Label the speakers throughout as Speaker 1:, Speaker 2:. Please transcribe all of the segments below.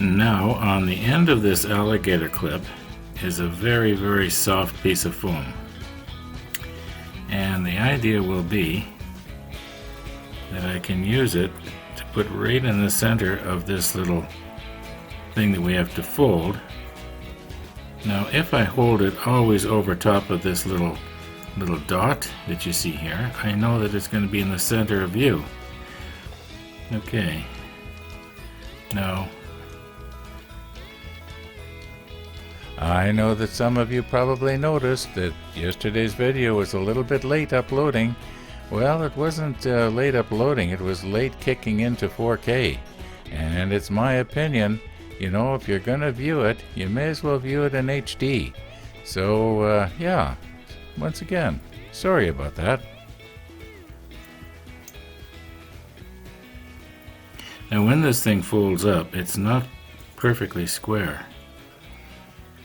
Speaker 1: Now, on the end of this alligator clip is a very, very soft piece of foam. And the idea will be that I can use it to put right in the center of this little thing that we have to fold. Now, if I hold it always over top of this little dot that you see here, I know that it's going to be in the center of view. Okay. Now,
Speaker 2: I know that some of you probably noticed that yesterday's video was a little bit late uploading. Well, it wasn't late uploading, it was late kicking into 4K. And it's my opinion, you know, if you're gonna view it, you may as well view it in HD. So, yeah, once again, sorry about that.
Speaker 1: now when this thing folds up, it's not perfectly square.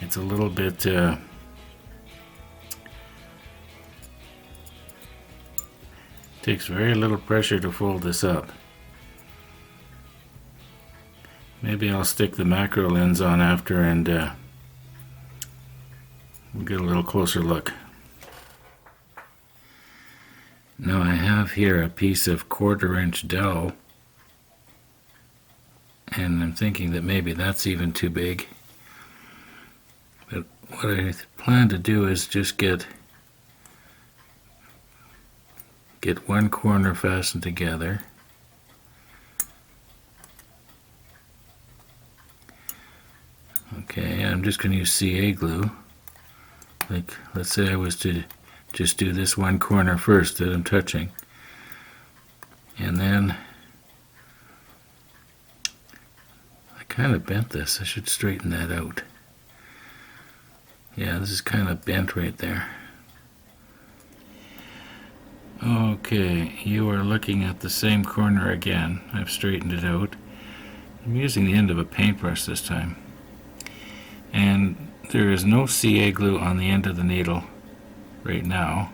Speaker 1: It's a little bit takes very little pressure to fold this up. Maybe I'll stick the macro lens on after and we'll get a little closer look. Now I have here a piece of 1/4" dowel, and I'm thinking that maybe that's even too big. But what I plan to do is just get one corner fastened together. Okay, I'm just going to use CA glue. Like, let's say I was to just do this one corner first that I'm touching. And then I kind of bent this. I should straighten that out. Yeah, this is kind of bent right there. Okay, you are looking at the same corner again. I've straightened it out. I'm using the end of a paintbrush this time. And there is no CA glue on the end of the needle right now.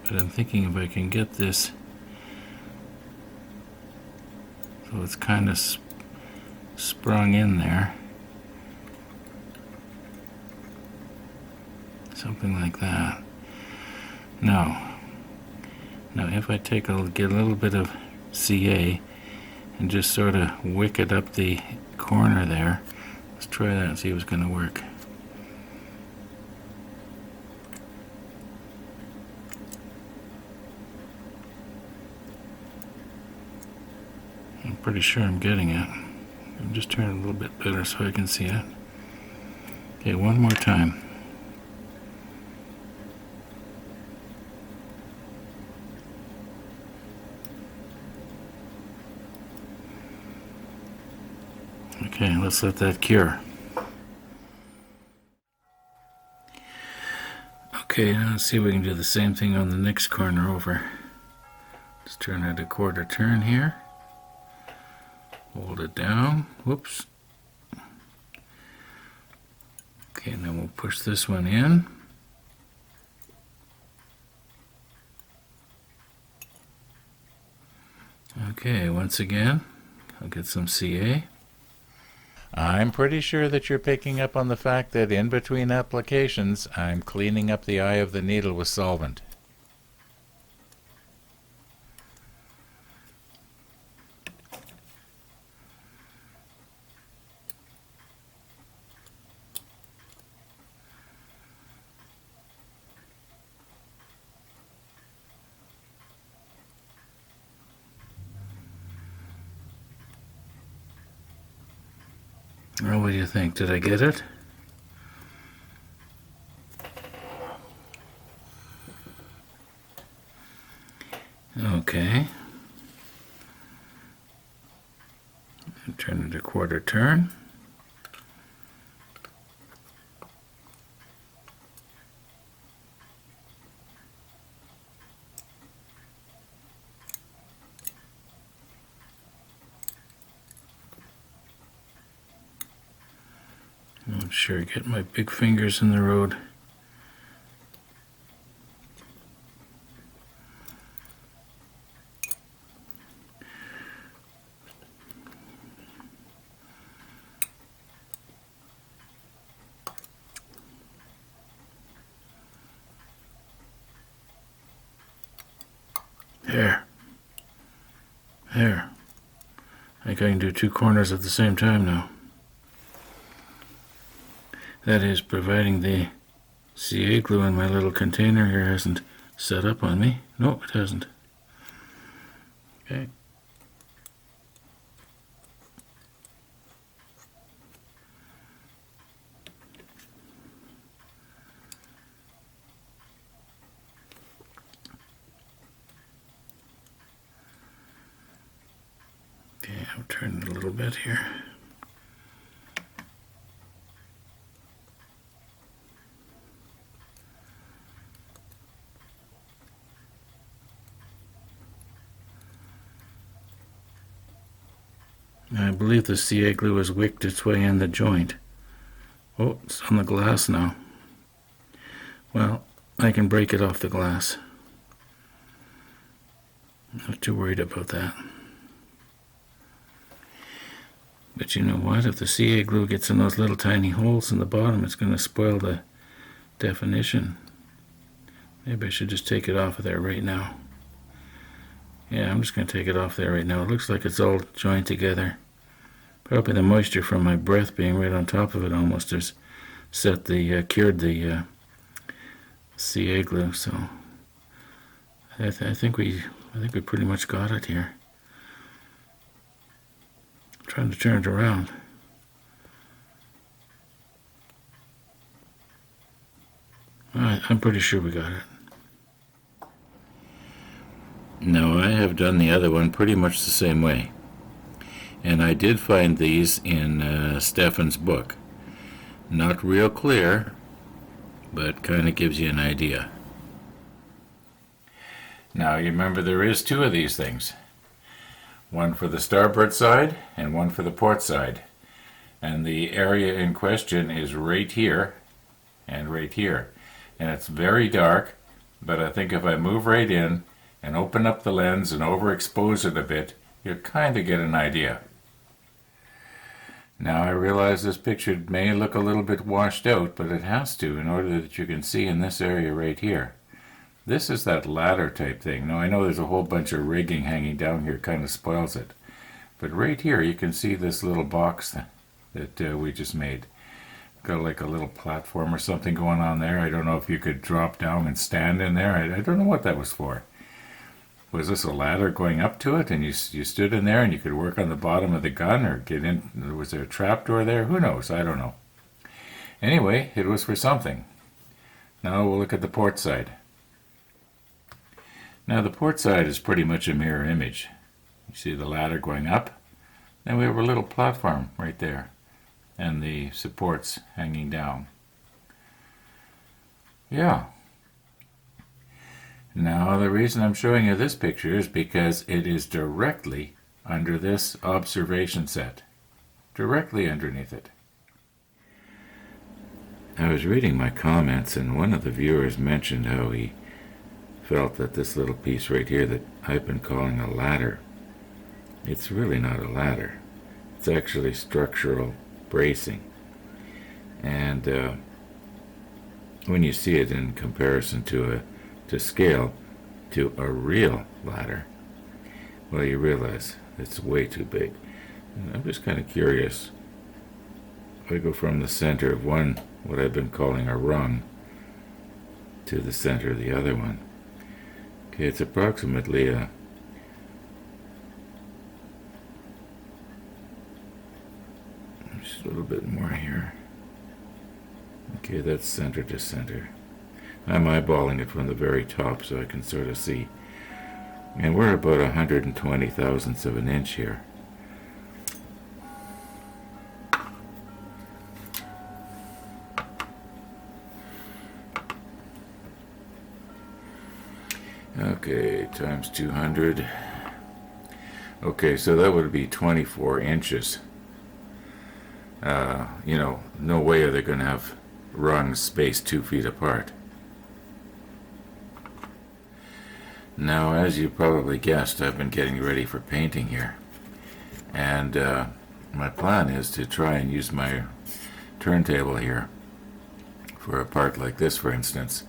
Speaker 1: But I'm thinking if I can get this so it's kind of sprung in there. Something like that. Now if I get a little bit of CA and just sort of wick it up the corner there. Let's try that and see if it's going to work. I'm pretty sure I'm getting it. I'm just turning it a little bit better so I can see it. Okay, one more time. Okay, let's let that cure. Okay, now let's see if we can do the same thing on the next corner over. Just turn it a 1/4 turn here. Hold it down. Whoops. Okay, and then we'll push this one in. Okay, once again, I'll get some CA.
Speaker 2: I'm pretty sure that you're picking up on the fact that in between applications, I'm cleaning up the eye of the needle with solvent.
Speaker 1: Well, what do you think? Did I get it? Okay. Turn it a 1/4 turn. I'm sure get my big fingers in the road. There. There. I think I can do two corners at the same time now. That is, providing the CA glue in my little container here hasn't set up on me. No, it hasn't. Okay. Okay, I'll turn it a little bit here. I believe the CA glue has wicked its way in the joint. Oh, it's on the glass now. Well, I can break it off the glass. Not too worried about that. But you know what? If the CA glue gets in those little tiny holes in the bottom, it's going to spoil the definition. Maybe I should just take it off of there right now. Yeah, I'm just going to take it off there right now. It looks like it's all joined together. Probably the moisture from my breath being right on top of it almost has cured the CA glue. So I think we pretty much got it here. I'm trying to turn it around. I'm pretty sure we got it. No, I have done the other one pretty much the same way. And I did find these in Stefan's book. Not real clear, but kind of gives you an idea. Now you remember there is two of these things. One for the starboard side and one for the port side. And the area in question is right here and right here. And it's very dark, but I think if I move right in and open up the lens and overexpose it a bit, you'll kind of get an idea. Now I realize this picture may look a little bit washed out, but it has to in order that you can see in this area right here. This is that ladder type thing. Now I know there's a whole bunch of rigging hanging down here, kind of spoils it. But right here you can see this little box that we just made. Got like a little platform or something going on there. I don't know if you could drop down and stand in there. I don't know what that was for. Was this a ladder going up to it and you stood in there and you could work on the bottom of the gun or get in? Was there a trapdoor there? Who knows? I don't know. Anyway, it was for something. Now we'll look at the port side. Now the port side is pretty much a mirror image. You see the ladder going up. Then we have a little platform right there and the supports hanging down. Yeah. Now the reason I'm showing you this picture is because it is directly under this observation set. Directly underneath it. I was reading my comments and one of the viewers mentioned how he felt that this little piece right here that I've been calling a ladder, it's really not a ladder. It's actually structural bracing. And when you see it in comparison to scale to a real ladder, well, you realize it's way too big. And I'm just kind of curious. If I go from the center of one, what I've been calling a rung, to the center of the other one. Okay, it's approximately just a little bit more here. Okay, that's center to center. I'm eyeballing it from the very top so I can sort of see. And we're about 120 thousandths of an inch here. Okay, times 200. Okay, so that would be 24 inches. No way are they going to have rungs spaced 2 feet apart. Now, as you probably guessed, I've been getting ready for painting here. And my plan is to try and use my turntable here for a part like this, for instance.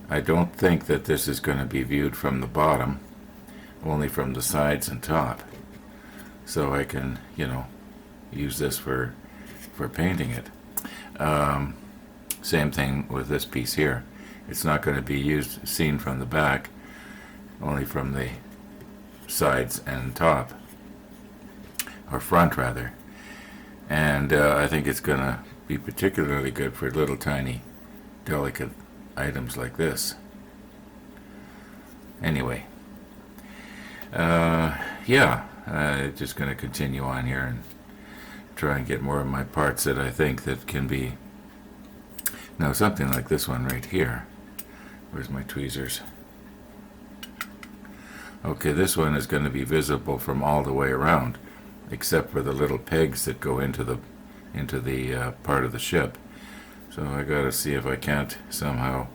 Speaker 1: I don't think that this is going to be viewed from the bottom. only from the sides and top. So I can, use this for painting it. Same thing with this piece here. It's not going to be seen from the back, only from the sides and top, or front rather. And I think it's going to be particularly good for little tiny delicate items like this. Anyway, just going to continue on here and try and get more of my parts that I think that can be. Now something like this one right here. Where's my tweezers? Okay, this one is going to be visible from all the way around, except for the little pegs that go into the part of the ship. So I got to see if I can't somehow,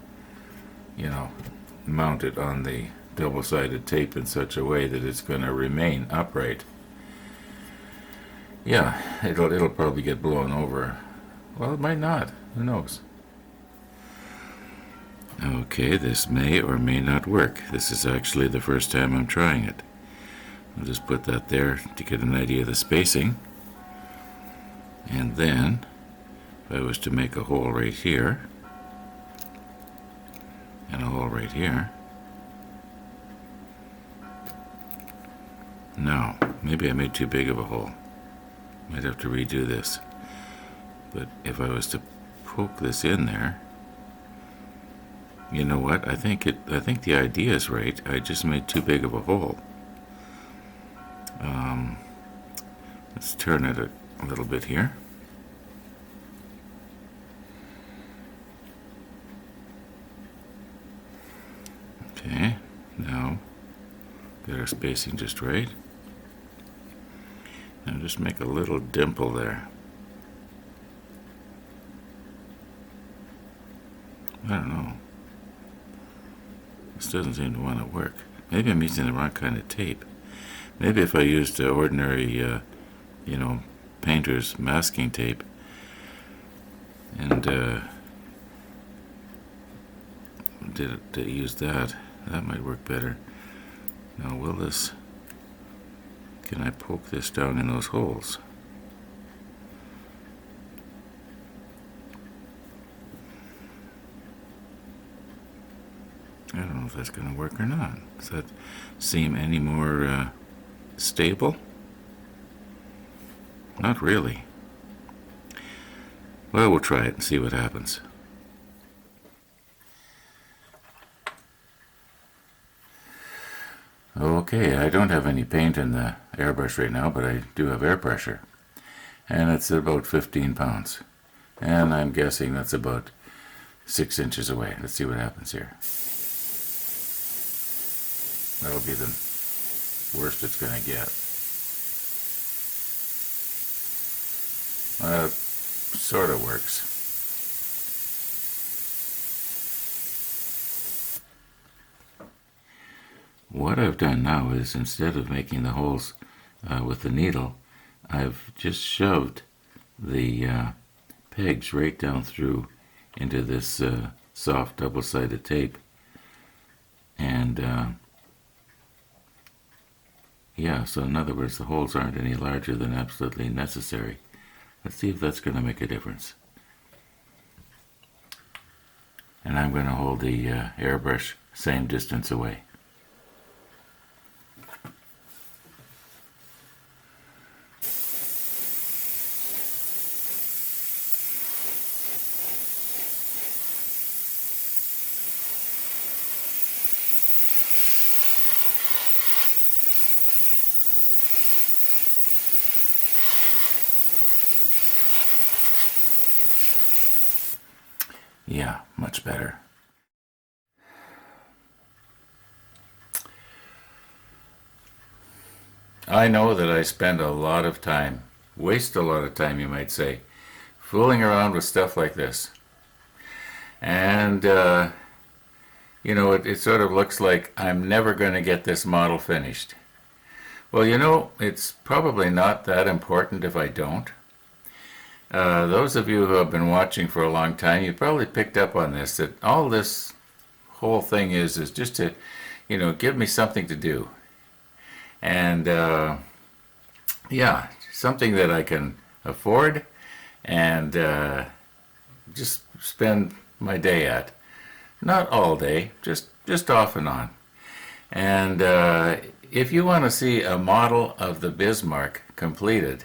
Speaker 1: mount it on the double-sided tape in such a way that it's going to remain upright. Yeah, it'll probably get blown over. Well, it might not. Who knows? Okay, this may or may not work. This is actually the first time I'm trying it. I'll just put that there to get an idea of the spacing. And then, if I was to make a hole right here, and a hole right here. No, maybe I made too big of a hole. Might have to redo this. But if I was to poke this in there, you know what? I think the idea is right. I just made too big of a hole. Let's turn it a little bit here. Okay, now get our spacing just right. And just make a little dimple there. I don't know. This doesn't seem to want to work. Maybe I'm using the wrong kind of tape. Maybe if I used ordinary, painter's masking tape and use that might work better. Now, can I poke this down in those holes? I don't know if that's going to work or not. Does that seem any more stable? Not really. Well, we'll try it and see what happens. Okay, I don't have any paint in the airbrush right now, but I do have air pressure. And it's about 15 pounds. And I'm guessing that's about 6 inches away. Let's see what happens here. That'll be the worst it's going to get. Sort of works. What I've done now is, instead of making the holes with the needle, I've just shoved the pegs right down through into this soft double-sided tape. And so in other words, the holes aren't any larger than absolutely necessary. Let's see if that's going to make a difference. And I'm going to hold the airbrush same distance away. Yeah, much better. I know that I spend a lot of time, waste a lot of time, you might say, fooling around with stuff like this. And, it sort of looks like I'm never going to get this model finished. Well, it's probably not that important if I don't. Those of you who have been watching for a long time, you probably picked up on this, that all this whole thing is just to, give me something to do.
Speaker 2: And yeah, something that I can afford and just spend my day at. Not all day, just off and on. And if you want to see a model of the Bismarck completed,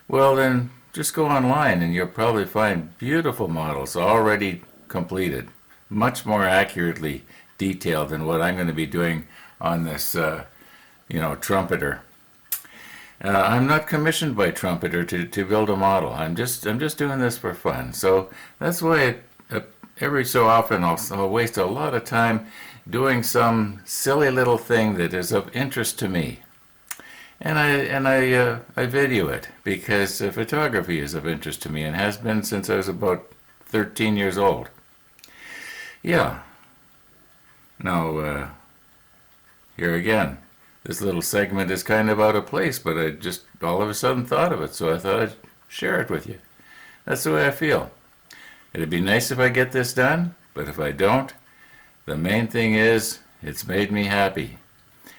Speaker 2: well then just go online and you'll probably find beautiful models already completed, much more accurately detailed than what I'm going to be doing on this, trumpeter. I'm not commissioned by Trumpeter to build a model. I'm just doing this for fun. So that's why every so often I'll waste a lot of time doing some silly little thing that is of interest to me, and I video it because photography is of interest to me and has been since I was about 13 years old. Yeah. Now here again. This little segment is kind of out of place, but I just all of a sudden thought of it, so I thought I'd share it with you. That's the way I feel. It'd be nice if I get this done, but if I don't, the main thing is it's made me happy.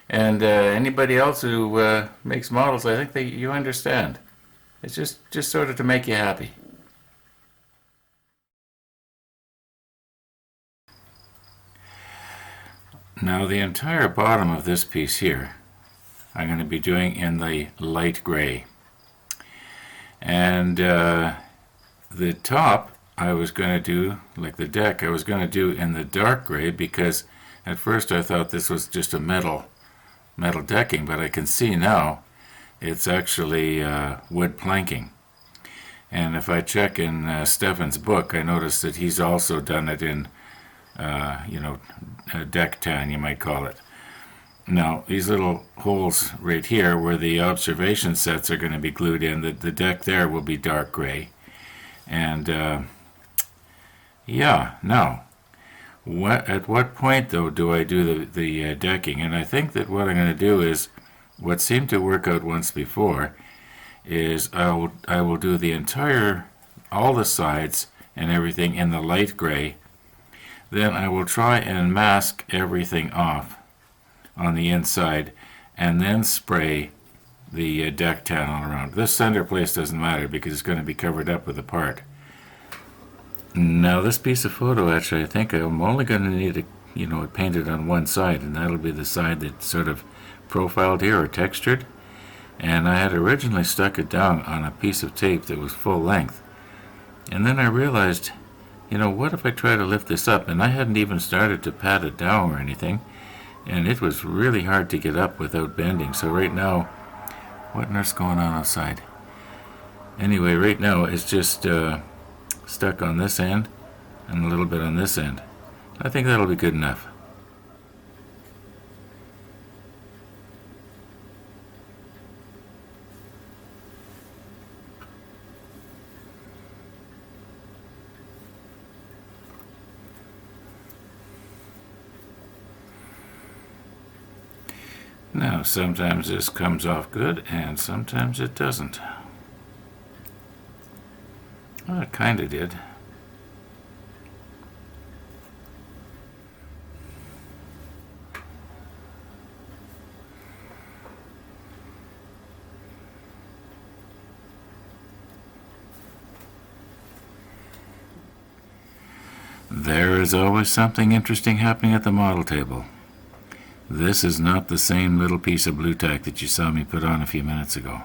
Speaker 2: And anybody else who makes models, I think that you understand. It's just sort of to make you happy. Now the entire bottom of this piece here I'm going to be doing in the light gray. And the top I was going to do, like the deck, I was going to do in the dark gray because at first I thought this was just a metal decking, but I can see now it's actually wood planking. And if I check in Stefan's book, I notice that he's also done it in deck tan, you might call it. Now, these little holes right here where the observation sets are going to be glued in, the deck there will be dark gray. And yeah, now, at what point though do I do the decking? And I think that what I'm going to do is, what seemed to work out once before, is I will do the all the sides and everything in the light gray. Then I will try and mask everything off on the inside and then spray the deck tan all around. This center place doesn't matter because it's going to be covered up with a part. Now this piece of photo etch, I think I'm only going to need it painted on one side, and that'll be the side that's sort of profiled here or textured. And I had originally stuck it down on a piece of tape that was full length. And then I realized, what if I try to lift this up? And I hadn't even started to pat it down or anything. And it was really hard to get up without bending. So right now, what on earth's going on outside? Anyway, right now it's just stuck on this end and a little bit on this end. I think that'll be good enough. Now, sometimes this comes off good, and sometimes it doesn't. Well, it kind of did. There is always something interesting happening at the model table. This is not the same little piece of blue tack that you saw me put on a few minutes ago.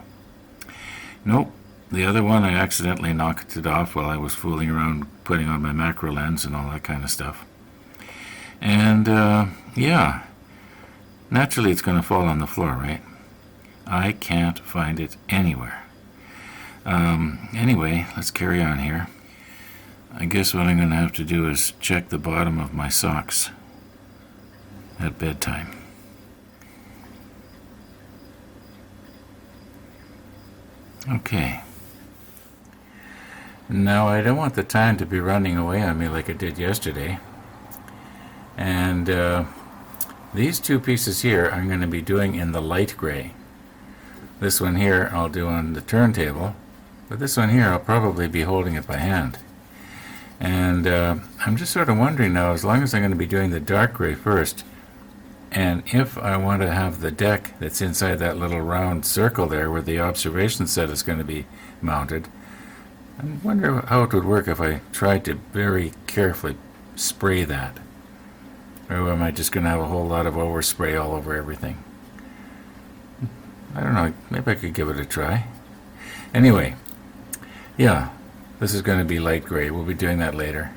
Speaker 2: Nope, the other one I accidentally knocked it off while I was fooling around putting on my macro lens and all that kind of stuff. And yeah, naturally it's going to fall on the floor, right? I can't find it anywhere. Anyway, let's carry on here. I guess what I'm going to have to do is check the bottom of my socks at bedtime. Okay. Now I don't want the time to be running away on me like it did yesterday. And these two pieces here I'm going to be doing in the light gray. This one here I'll do on the turntable, but this one here I'll probably be holding it by hand. And I'm just sort of wondering now, as long as I'm going to be doing the dark gray first, And if I want to have the deck that's inside that little round circle there where the observation set is going to be mounted, I wonder how it would work if I tried to very carefully spray that. Or am I just going to have a whole lot of overspray all over everything? I don't know, maybe I could give it a try. Anyway, yeah, this is going to be light gray. We'll be doing that later.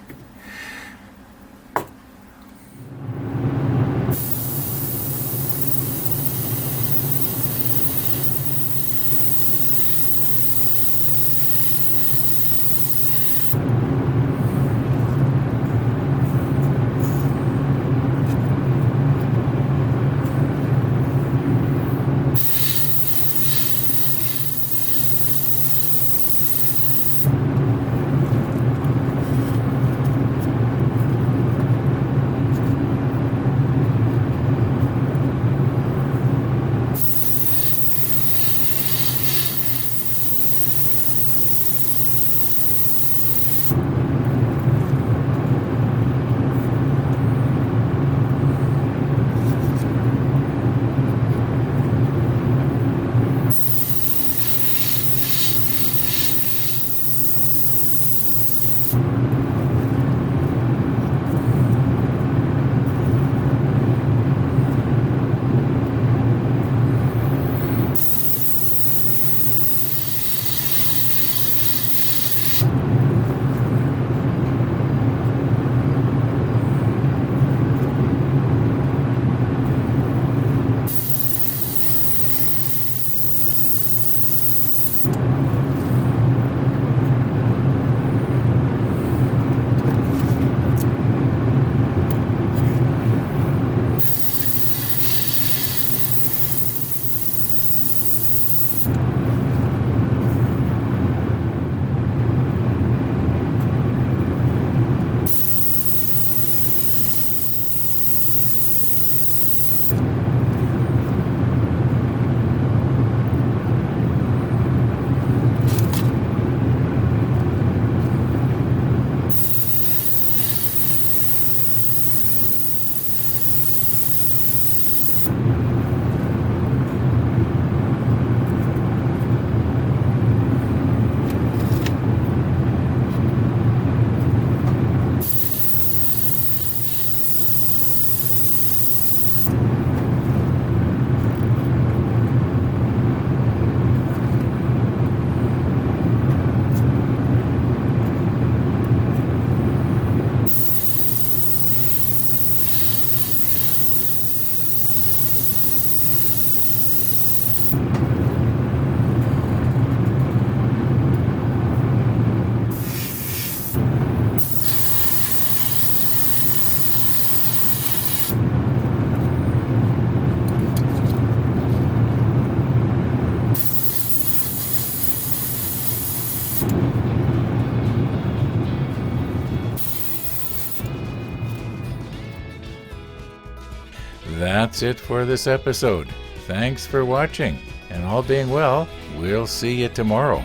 Speaker 2: That's it for this episode. Thanks for watching, and all being well, we'll see you tomorrow.